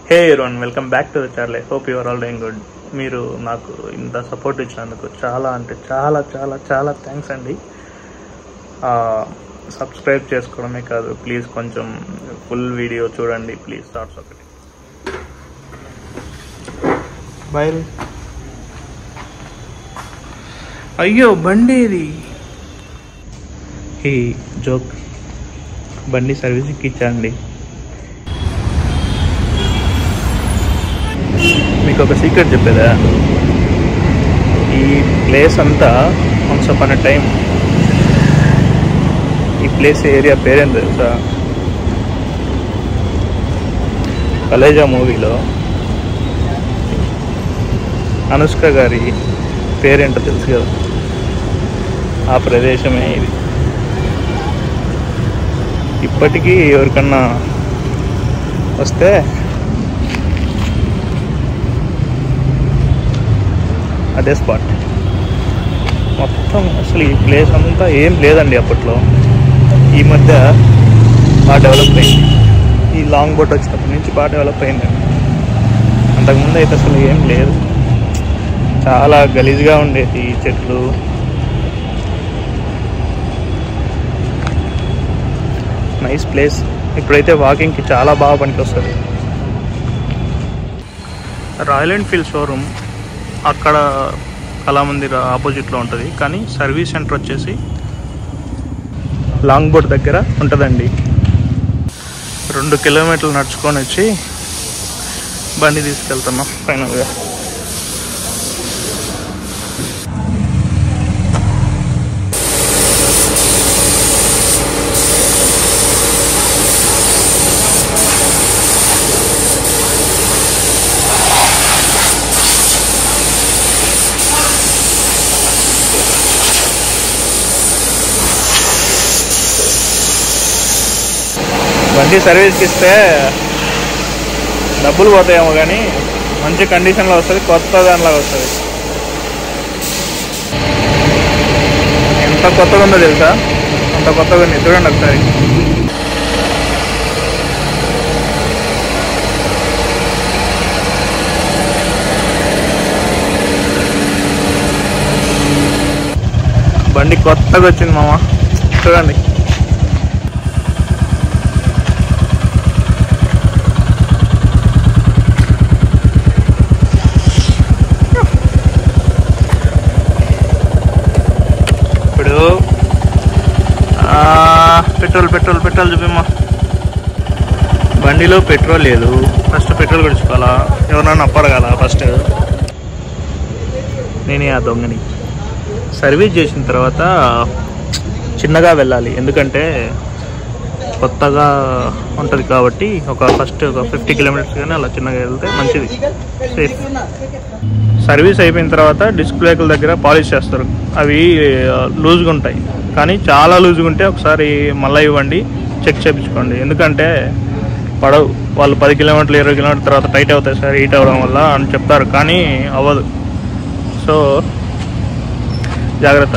Hey everyone, welcome back to the channel. I hope you are all doing good. మీరు నాకు ఇంత support ఇచ్చినందుకు చాలా అంటే చాలా చాలా చాలా థ్యాంక్స్ అండి. సబ్స్క్రైబ్ చేసుకోవడమే కాదు, ప్లీజ్ కొంచెం ఫుల్ వీడియో చూడండి ప్లీజ్. షార్ట్స్ ఒకటి బయలు. అయ్యో బండి ఇది. ఈ జోక్, బండి సర్వీసింగ్కి ఇచ్చాండి. మీకు ఒక సీక్రెట్ చెప్పేదా, ఈ ప్లేస్ అంతా వన్స్ అపాన్ ఎ టైం, ఈ ప్లేస్ ఏరియా పేరేం తెలుసా? కలేజా మూవీలో అనుష్క గారి పేరేంటో తెలుసు కదా, ఆ ప్రదేశమే ఇది. ఇప్పటికీ ఎవరికన్నా వస్తే అదే స్పాట్. మొత్తం అసలు ఈ ప్లేస్ అంతా ఏం లేదండి అప్పట్లో. ఈ మధ్య బాగా డెవలప్ అయింది. ఈ లాంగ్ బోట్ వచ్చినప్పటి నుంచి బాగా డెవలప్ అయిందండి. అంతకుముందు అయితే అసలు ఏం లేదు, చాలా గలీజ్గా ఉండేది. ఈ చెట్లు, నైస్ ప్లేస్. ఇప్పుడైతే వాకింగ్కి చాలా బాగా పనికొస్తుంది. రాయల్ ఎన్ఫీల్డ్ షోరూమ్ అక్కడ కళామందిర్ ఆపోజిట్లో ఉంటుంది, కానీ సర్వీస్ సెంటర్ వచ్చేసి లాంగ్ బోట్ దగ్గర ఉంటుందండి. 2 కిలోమీటర్లు నడుచుకొని వచ్చి బండి తీసుకెళ్తున్నాం ఫైనల్గా. బండి సర్వీస్కి ఇస్తే డబ్బులు పోతాయేమో కానీ మంచి కండిషన్లో వస్తుంది, కొత్త దానిలాగా వస్తుంది. ఎంత కొత్తగా ఉందో తెలుసా? అంత కొత్తగా ఉంది. చూడండి ఒకసారి. బండి కొత్తగా వచ్చింది మామ, చూడండి. పెట్రోల్ చూపిమ్మా. బండిలో పెట్రోల్ లేదు, ఫస్ట్ పెట్రోల్ కొడుచుకోవాలా, ఎవరన్నా అప్పడగాల ఫస్ట్. నేనే ఆ దొంగని. సర్వీస్ చేసిన తర్వాత చిన్నగా వెళ్ళాలి, ఎందుకంటే కొత్తగా ఉంటుంది కాబట్టి. ఫస్ట్ ఒక 50 కిలోమీటర్స్ కానీ అలా చిన్నగా వెళ్తే మంచిది, సేఫ్. సర్వీస్ అయిపోయిన తర్వాత డిస్క్ బ్రేకుల దగ్గర పాలిష్ చేస్తారు. అవి లూజ్గా ఉంటాయి, కానీ చాలా లూజ్గా ఉంటే ఒకసారి మళ్ళీ ఇవ్వండి, చెక్ చేయించుకోండి. ఎందుకంటే పడవు. వాళ్ళు 10 కిలోమీటర్లు 20 కిలోమీటర్ల తర్వాత టైట్ అవుతాయి సార్, హీట్ అవ్వడం వల్ల అని చెప్తారు, కానీ అవ్వదు. సో జాగ్రత్త.